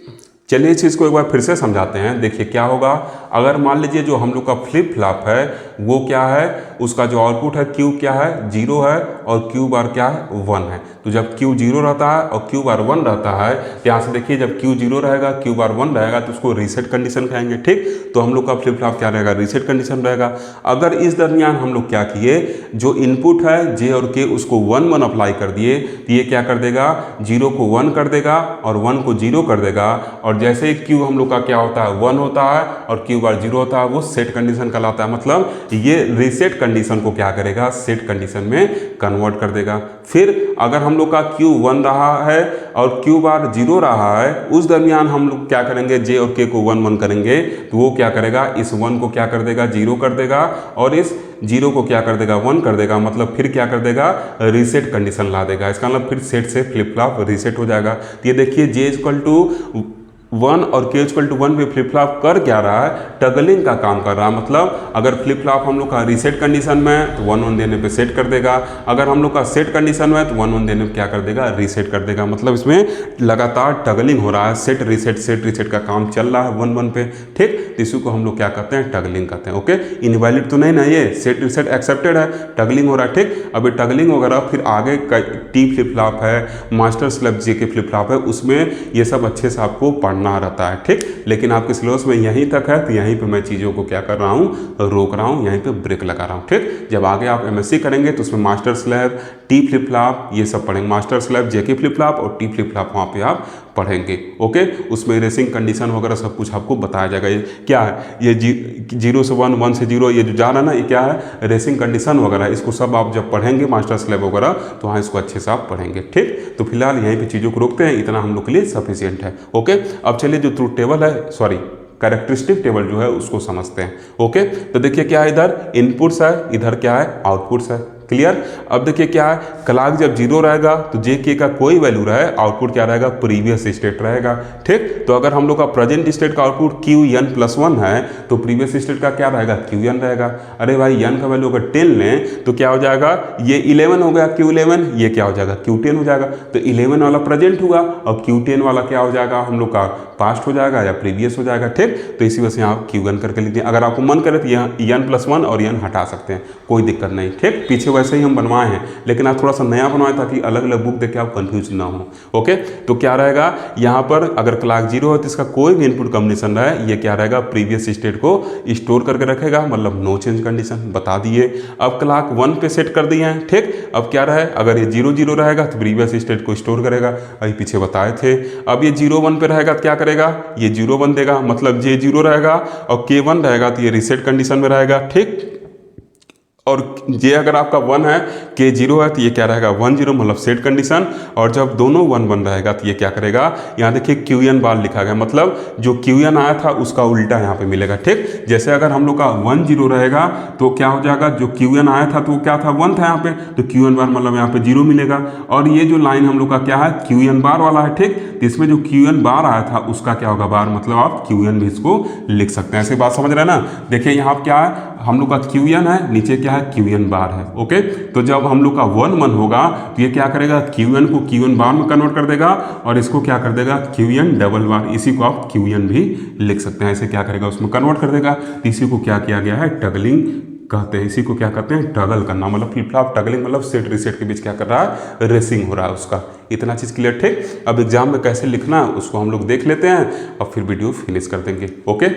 चलिए इस चीज़ को एक बार फिर से समझाते हैं। देखिए क्या होगा, अगर मान लीजिए जो हम लोग का फ्लिप फ्लॉप है वो क्या है, उसका जो आउटपुट है Q क्या है 0 है और Q बार क्या है 1 है। तो जब Q 0 रहता है और Q बार 1 रहता है, यहाँ से देखिए जब Q 0 रहेगा Q बार 1 रहेगा तो उसको रीसेट कंडीशन कहेंगे। ठीक, तो हम लोग का फ्लिप फ्लॉप क्या रहेगा, रीसेट कंडीशन रहेगा। अगर इस दरमियान हम लोग क्या किए, जो इनपुट है J और K उसको 1 1 अप्लाई कर दिए, तो ये क्या कर देगा, 0 को 1 कर देगा और 1 को 0 कर देगा। और जैसे ही Q हम लोग का क्या होता है 1 होता है और Q बार 0 होता है, वो सेट कंडीशन कहलाता है। मतलब ये रीसेट कंडीशन को क्या करेगा, सेट कंडीशन में कन्वर्ट कर देगा। फिर अगर हम लोग का Q 1 रहा है और Q बार 0 रहा है, उस दरमियान हम लोग क्या करेंगे, J और K को 1 1 करेंगे, तो वो क्या करेगा, इस 1 को क्या कर देगा 0 कर देगा और इस 0 को क्या कर देगा 1 कर देगा। मतलब फिर क्या कर देगा, रीसेट कंडीशन ला देगा। इसका मतलब फिर सेट से फ्लिप फ्लॉप रीसेट हो जाएगा। तो ये देखिए J इक्वल टू 1 और k इक्वल टू 1 पे फ्लिप फ्लॉप कर क्या रहा है, टगलिंग का काम कर रहा है। मतलब अगर फ्लिप फ्लॉप हम लोग का रीसेट कंडीशन में है तो 1 1 देने पे सेट कर देगा, अगर हम लोग का सेट कंडीशन में है तो 1 1 देने पे क्या कर देगा, रीसेट कर देगा। मतलब इसमें लगातार टगलिंग हो रहा है, सेट रीसेट का काम चल रहा है 1 1 पे, ठीक। तो इसी को हम लोग क्या कहते हैं, टगलिंग कहते हैं। ओके, इनवैलिड तो नहीं ना, ये सेट रीसेट एक्सेप्टेड है, टगलिंग हो रहा है, ठीक। अब ये टगलिंग वगैरह फिर आगे टी फ्लिप फ्लॉप है, मास्टर स्लैब जे के फ्लिप फ्लॉप है, उसमें ये सब अच्छे से आपको पढ़ना रहता है, ठीक। लेकिन आपके सिलेबस में यहीं तक है तो यहीं पे मैं चीज़ों को क्या कर रहा हूँ, रोक रहा हूँ, यहीं पे ब्रेक लगा रहा हूँ, ठीक। जब आगे आप एमएससी करेंगे तो उसमें master slab, T flip flop ये सब पढ़ेंगे, मास्टर स्लैब, जेके फ्लिप फ्लॉप और टी फ्लिप फ्लॉप वहाँ पे आप पढ़ेंगे। ओके, उसमें रेसिंग कंडीशन वगैरह सब कुछ आपको बताया जाएगा। ये क्या है, ये 0 से 1, 1 से 0 ये जो जा रहा है ना, ये क्या है, रेसिंग कंडीशन वगैरह, इसको सब आप जब पढ़ेंगे मास्टर स्लैब वगैरह तो वहाँ इसको अच्छे से आप पढ़ेंगे, ठीक। तो फिलहाल यहीं पे चीज़ों को रोकते हैं, इतना हम लोग के लिए सफिशियंट है। ओके, अब चलिए जो ट्रूथ टेबल है, सॉरी कैरेक्टरिस्टिक टेबल जो है उसको समझते हैं। ओके, तो देखिए क्या है, इधर इनपुट्स है, इधर क्या है, आउटपुट्स है। क्लियर। अब देखिए क्या है, क्लॉक जब 0 रहेगा तो जे के का कोई वैल्यू रहे, आउटपुट क्या रहेगा, प्रीवियस स्टेट रहेगा, ठीक। तो अगर हम लोग का प्रेजेंट स्टेट का आउटपुट Qn+1 है तो प्रीवियस स्टेट का क्या रहेगा, Qn रहेगा। अरे भाई n का वैल्यू अगर 10 लें तो क्या हो जाएगा, ये 11 हो गया Q11, ये क्या हो जाएगा, Q10 हो जाएगा। तो 11 वाला प्रेजेंट हुआ और Q10 वाला क्या हो जाएगा, हम लोग का पास्ट हो जाएगा या प्रीवियस हो जाएगा, ठीक। तो इसी वजह से यहाँ Q1 करके लिखते हैं। अगर आपको मन करे तो यहाँ n+1 और n हटा सकते हैं, कोई दिक्कत नहीं, ठीक। पीछे वैसे ही हम बनवाए हैं, लेकिन आप थोड़ा सा नया बनवाएं ताकि अलग अलग बुक देख के आप कंफ्यूज ना हो। ओके, तो क्या रहेगा यहाँ पर, अगर क्लॉक 0 है तो इसका कोई भी इनपुट कॉम्बिनेशन रहे, ये क्या रहेगा, प्रीवियस स्टेट को स्टोर करके रखेगा, मतलब नो चेंज कंडीशन बता दिए। अब क्लॉक 1 पे सेट कर दिए हैं, ठीक। अब क्या रहे, अगर ये 0 0 रहेगा तो प्रीवियस स्टेट को स्टोर करेगा, अभी पीछे बताए थे। अब ये 0 1 पे रहेगा तो क्या करेगा, ये 0 1 देगा, मतलब जे 0 रहेगा और के 1 रहेगा तो ये रीसेट कंडीशन में रहेगा, ठीक। और जे अगर आपका 1 है, के 0 है तो ये क्या रहेगा, 1 0, मतलब सेट कंडीशन। और जब दोनों 1 1 रहेगा तो ये क्या करेगा, यहाँ देखिए Qn बार लिखा गया, मतलब जो Qn आया था उसका उल्टा यहाँ पे मिलेगा, ठीक। जैसे अगर हम लोग का 1 0 रहेगा तो क्या हो जाएगा, जो Qn आया था तो वो क्या था, 1 था यहाँ पे, तो Qn बार मतलब यहाँ पे 0 मिलेगा। और ये जो लाइन हम लोग का क्या है, Qn बार वाला है, ठीक। तो इसमें जो Qn बार आया था उसका क्या होगा, बार, मतलब आप Qn भी इसको लिख सकते हैं। ऐसे बात समझ रहे हैं ना। देखिए यहाँ क्या है, हम लोग का Qn है, नीचे क्या है, Qn बार है। ओके, तो जब हम लोग का 1 1 होगा तो ये क्या करेगा, Qn को Qn बार में कन्वर्ट कर देगा और इसको क्या कर देगा, Qn डबल बार, इसी को आप Qn भी लिख सकते हैं। ऐसे क्या करेगा, उसमें कन्वर्ट कर देगा। इसी को क्या किया गया है, टगलिंग कहते हैं। इसी को क्या कहते हैं, टगल करना, मतलब फ्लिप फ्लॉप टगलिंग, मतलब सेट रीसेट के बीच क्या कर रहा है, रेसिंग हो रहा है उसका। इतना चीज़ क्लियर, ठीक। अब एग्जाम में कैसे लिखना है उसको हम लोग देख लेते हैं और फिर वीडियो फिनिश कर देंगे। ओके,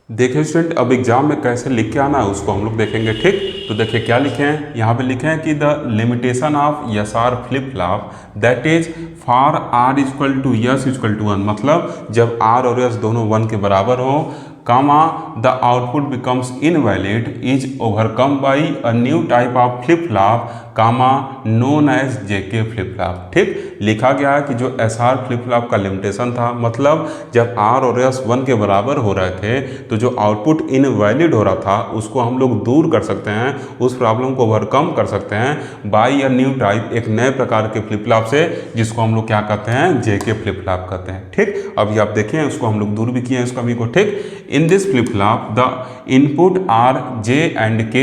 देखिए स्टूडेंट, अब एग्जाम में कैसे लिख के आना है उसको हम लोग देखेंगे, ठीक। तो देखिए क्या लिखे हैं, यहाँ पे लिखे हैं कि the limitation of SR flip flop that is for R equal to S equal to 1, मतलब जब R और S दोनों 1 के बराबर हो, comma the output becomes invalid is overcome by a new type of flip flop comma known as JK flip flop, ठीक। लिखा गया है कि जो SR फ्लिप फ्लॉप का लिमिटेशन था, मतलब जब R और S 1 के बराबर हो रहे थे तो जो आउटपुट इनवैलिड हो रहा था उसको हम लोग दूर कर सकते हैं, उस प्रॉब्लम को ओवरकम कर सकते हैं बाय अ न्यू टाइप, एक नए प्रकार के फ्लिप फ्लॉप से, जिसको हम लोग क्या कहते हैं, JK फ्लिप फ्लॉप कहते हैं, ठीक। अभी आप देखें, उसको हम लोग दूर भी किए हैं इसका भी को, ठीक। In this flip-flop, the input are J and K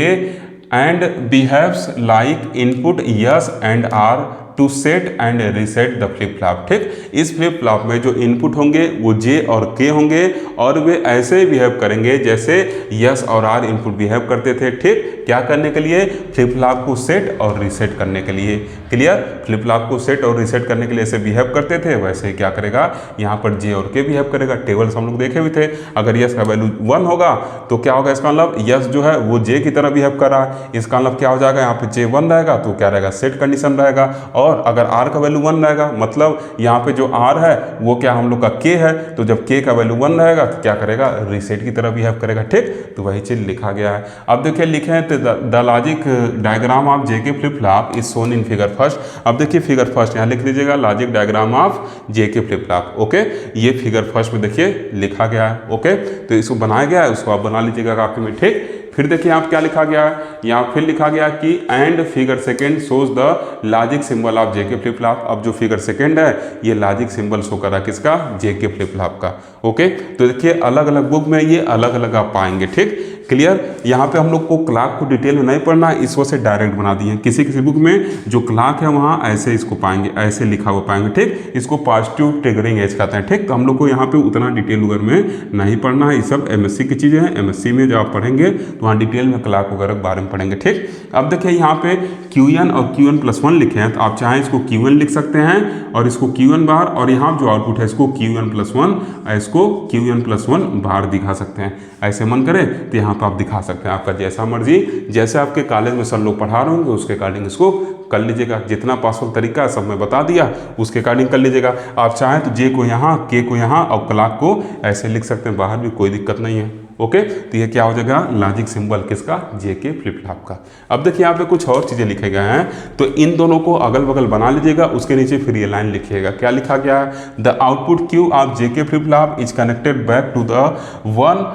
and behaves like input yes and R to set and reset the flip-flop, ठीक। इस फ्लिप फ्लॉप में जो इनपुट होंगे वो J और K होंगे और वे ऐसे बिहेव करेंगे जैसे yes और R इनपुट बिहेव करते थे, ठीक। क्या करने के लिए, फ्लिप फ्लॉप को सेट और रीसेट करने के लिए। क्लियर, फ्लिप फ्लॉप को सेट और रीसेट करने के लिए ऐसे बिहेव करते थे, वैसे ही क्या करेगा, यहाँ पर J और K बिहेव करेगा। टेबल्स हम लोग देखे भी थे, अगर यस का वैल्यू 1 होगा तो क्या होगा, इसका मतलब यस जो है वो J की तरह बिहेव कर रहा है, इसका मतलब क्या हो जाएगा, यहाँ पे J 1 रहेगा तो क्या रहेगा, सेट कंडीशन रहेगा। और अगर R का वैल्यू 1 रहेगा, मतलब यहाँ पे जो R है वो क्या हम लोग का K है, तो जब K का वैल्यू 1 रहेगा तो क्या करेगा, रीसेट की तरह बिहेव करेगा, ठीक। तो वही चीज़ लिखा गया है। अब देखिए लिखे हैं, the logic diagram of JK flip flop is shown in figure first. अब देखिए फिगर फर्स्ट यहाँ लिख लीजिएगा, logic diagram of JK flip flop. Okay, ये फिगर फर्स्ट में देखिए लिखा गया है। ओके, तो इसको बनाया गया है, उसको आप बना लीजिएगा कापी में, ठीक। फिर देखिए आप क्या लिखा गया है, यहाँ फिर लिखा गया कि and figure second shows the logic symbol of JK flip flop. अब जो फिगर सेकेंड है ये लॉजिक सिंबल शो कर रहा है किसका, जेके फ्लिप फ्लॉप का। ओके, तो देखिए अलग अलग बुक में ये अलग अलग आप पाएंगे। ठीक, क्लियर। यहाँ पे हम लोग को क्लॉक को डिटेल में नहीं पढ़ना, इस वजह से डायरेक्ट बना दिए। किसी किसी बुक में जो क्लॉक है वहाँ ऐसे इसको पाएंगे, ऐसे लिखा हुआ पाएंगे। ठीक, इसको पॉजिटिव ट्रिगरिंग एज कहते हैं। ठीक, तो हम लोग को यहाँ पे उतना डिटेल वगैरह में नहीं पढ़ना है, ये सब एमएससी की चीज़ें हैं। एमएससी में जब आप पढ़ेंगे तो वहाँ डिटेल में क्लॉक वगैरह के बारे में पढ़ेंगे। ठीक, अब देखिए यहाँ पे Qn और Qn+1 लिखे हैं, तो आप चाहें इसको Qn लिख सकते हैं और इसको Qn बार, और यहाँ जो आउटपुट है इसको Qn+1, इसको Qn+1 बार दिखा सकते हैं। ऐसे मन करे तो यहाँ पर आप दिखा सकते हैं, आपका जैसा मर्जी, जैसे आपके कॉलेज में सर लोग पढ़ा रहे होंगे उसके अकॉर्डिंग इसको कर लीजिएगा। जितना पॉसिबल तरीका है सब मैं बता दिया, उसके अकॉर्डिंग कर लीजिएगा। आप चाहें तो जे को यहाँ, के को यहाँ और क्लॉक को ऐसे लिख सकते हैं, बाहर भी कोई दिक्कत नहीं है। ओके, तो ये क्या हो जाएगा, लॉजिक सिंबल किसका, जेके फ्लिप फ्लॉप का। अब देखिए यहाँ पे कुछ और चीज़ें लिखे गए हैं, तो इन दोनों को अगल बगल बना लीजिएगा। उसके नीचे फिर ये लाइन लिखिएगा, क्या लिखा गया है, the output Q of JK flip flop is connected back to the one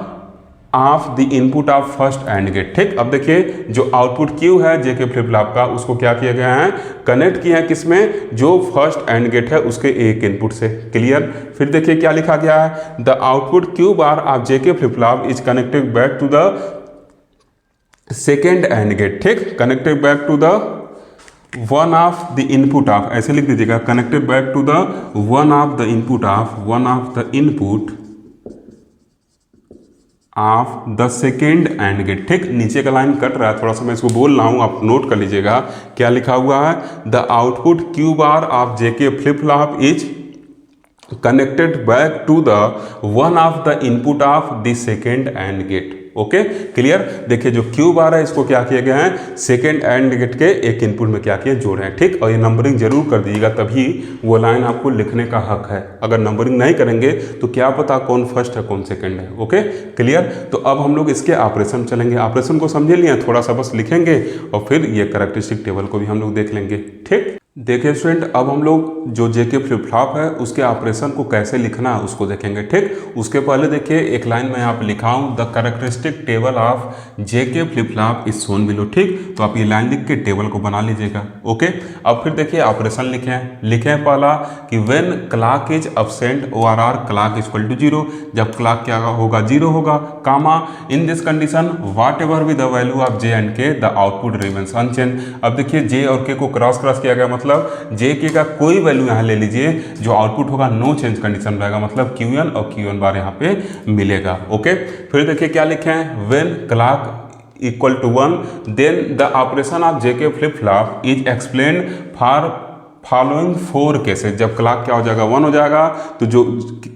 of the input of first AND gate. ठीक, अब देखिए जो आउटपुट क्यू है जेके फ्लिप फ्लॉप का, उसको क्या किया गया है, कनेक्ट किया है किसमें, जो फर्स्ट एंड गेट है उसके एक इनपुट से। क्लियर। फिर देखिए क्या लिखा गया है, the output Q bar of JK flip flop is connected back to the second and gate. ठीक, connected back to the one of the input of, ऐसे लिख दीजिएगा, connected back to the one of the input of, one of the input of the second and gate. ठीक, नीचे का line cut रहा है थोड़ा सा, मैं इसको बोल रहा हूँ, आप नोट कर लीजिएगा। क्या लिखा हुआ है, the output Q bar of JK flip flop is connected back to the one of the input of the second and gate. Okay, clear. देखिए जो क्यू बार है इसको क्या किया गया है, सेकेंड एंड गेट के एक इनपुट में क्या किया, जोड़े हैं। ठीक, और ये नंबरिंग जरूर कर दीजिएगा, तभी वो लाइन आपको लिखने का हक है। अगर नंबरिंग नहीं करेंगे तो क्या पता कौन फर्स्ट है कौन सेकेंड है। Okay, clear. तो अब हम लोग इसके ऑपरेशन चलेंगे, ऑपरेशन को समझे लिए, थोड़ा सा बस लिखेंगे और फिर ये कैरेक्टरिस्टिक टेबल को भी हम लोग देख लेंगे। ठीक, देखिए स्टूडेंट, अब हम लोग जो जेके फ्लिप फ्लॉप है उसके ऑपरेशन को कैसे लिखना है उसको देखेंगे। ठीक, उसके पहले देखिए एक लाइन में यहाँ पे लिखा हूँ, the characteristic table of JK flip flop is shown below. ठीक, तो आप ये लाइन लिख के टेबल को बना लीजिएगा। ओके, अब फिर देखिए ऑपरेशन लिखे हैं पहला कि when clock is absent ORR clock is equal to 0, जब क्लॉक क्या होगा, 0 होगा, comma in this condition whatever with the value of J and K the output remains unchange. अब देखिए जे और के को क्रॉस किया गया, मतलब जे के का कोई वैल्यू यहाँ ले लीजिए, जो आउटपुट होगा नो चेंज कंडीशन रहेगा, मतलब Qn और Qn बार यहाँ पे मिलेगा। ओके, फिर देखिए क्या लिखे हैं, when clock equal to 1 then the operation of JK flip flop is explain for following 4 cases. जब क्लॉक क्या हो जाएगा, 1 हो जाएगा, तो जो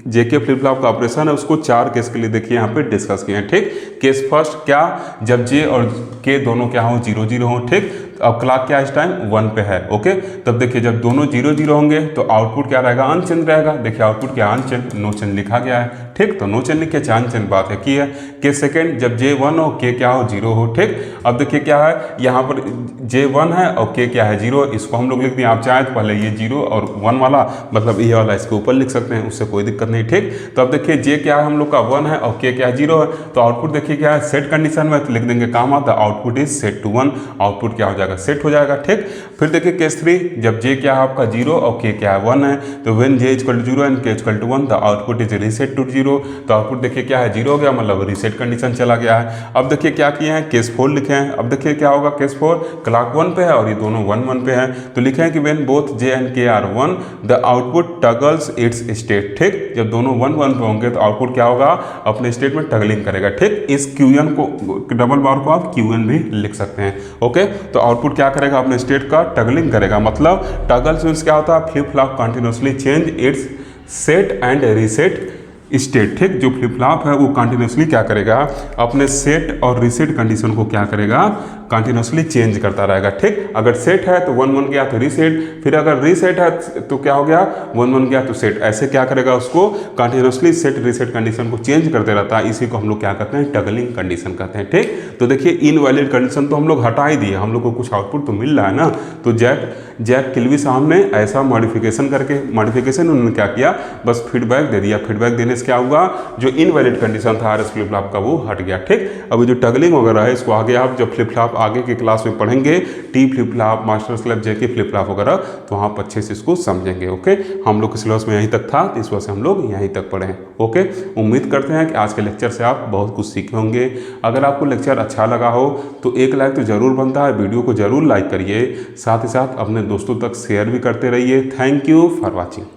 जेके फ्लिप फ्लॉप का ऑपरेशन है उसको 4 केस के लिए देखिए यहाँ पे डिस्कस किए हैं। ठीक, केस फर्स्ट क्या, जब जे और के दोनों क्या हो, 0 0 हो। ठीक, अब क्लॉक क्या इस टाइम 1 पे है। ओके, तब देखिए जब दोनों 0 0 होंगे तो आउटपुट क्या रहेगा, अनचेंज रहेगा। देखिए आउटपुट क्या, अनचेंज, नो चेंज लिखा गया है। ठीक, तो नो चेंज लिखे, चाहे अनचेंज बात है की है। केस सेकेंड, जब जे 1 हो, के क्या हो, 0 हो। ठीक, अब देखिए क्या है, यहाँ पर जे 1 है और के क्या है, 0। इसको हम लोग लिख दिए, आप चाहें तो पहले ये 0 और 1 वाला, मतलब ये वाला इसके ऊपर लिख सकते हैं, उससे कोई दिक्कत नहीं। ठीक, तो अब देखिए जे क्या है हम लोग का 1 है और के क्या है, 0 है, तो आउटपुट देखिए क्या है, सेट कंडीशन में, तो लिख देंगे comma the output is set to 1, output क्या हो जाएगा, सेट हो जाएगा। ठीक, फिर देखिए केस 3, जब जे क्या है आपका 0 और के क्या है 1 है, तो when J equal to 0 and K equal to 1 the output is reset to 0, तो आउटपुट देखिए क्या है, 0 हो गया, मतलब रीसेट कंडीशन चला गया है। अब देखिए क्या किए हैं, केस 4 लिखे हैं। अब देखिए क्या होगा, केस 4 क्लॉक 1 पे है और ये दोनों 1 1 पे है, तो लिखे हैं कि when both J and K are 1 the output toggles its state. ठीक, जब दोनों 1 1 पे होंगे तो आउटपुट क्या होगा, अपने स्टेट में टगलिंग करेगा। ठीक, इस Qn को, डबल बार को आप Qn भी लिख सकते हैं। ओके, तो आउटपुट क्या करेगा, अपने स्टेट का टगलिंग करेगा, मतलब टगल्स मीन्स क्या होता है, flip flop continuously change it's set and reset state. ठीक, जो फ्लिप फ्लॉप है वो कंटिन्यूसली क्या करेगा, अपने सेट और रीसेट कंडीशन को क्या करेगा, कंटिन्यूसली चेंज करता रहेगा। ठीक, अगर सेट है तो 1 1 गया तो रीसेट, फिर अगर रीसेट है तो क्या हो गया, 1 1 गया तो सेट, ऐसे क्या करेगा, उसको कंटिन्यूसली सेट रीसेट कंडीशन को चेंज करते रहता है। इसी को हम लोग क्या कहते हैं, टगलिंग कंडीशन कहते हैं। ठीक, तो देखिए इनवैलिड कंडीशन तो हम लोग हटा ही दिए, हम लोग को कुछ आउटपुट तो मिल रहा है ना, तो जैक किल्वी साहब ने ऐसा मॉडिफिकेशन उन्होंने क्या किया, बस फीडबैक दे दिया। फीडबैक देने से क्या हुआ, जो इनवैलिड कंडीशन था RS फ्लिप फ्लॉप का वो हट गया। ठीक, अभी जो टगलिंग वगैरह है इसको आगे आप जब फ्लिप फ्लॉप आगे की क्लास में पढ़ेंगे, T flip flop, master slab, जेके फ्लिप फ्लॉप वगैरह, तो वहाँ पर अच्छे से इसको समझेंगे। ओके, हम लोग के सिलेबस में यहीं तक था, तो इस वजह से हम लोग यहीं तक पढ़े हैं। ओके, उम्मीद करते हैं कि आज के लेक्चर से आप बहुत कुछ सीखे होंगे। अगर आपको लेक्चर अच्छा लगा हो तो एक लाइक तो ज़रूर बनता है, वीडियो को ज़रूर लाइक करिए, साथ ही साथ अपने दोस्तों तक शेयर भी करते रहिए। Thank you for watching.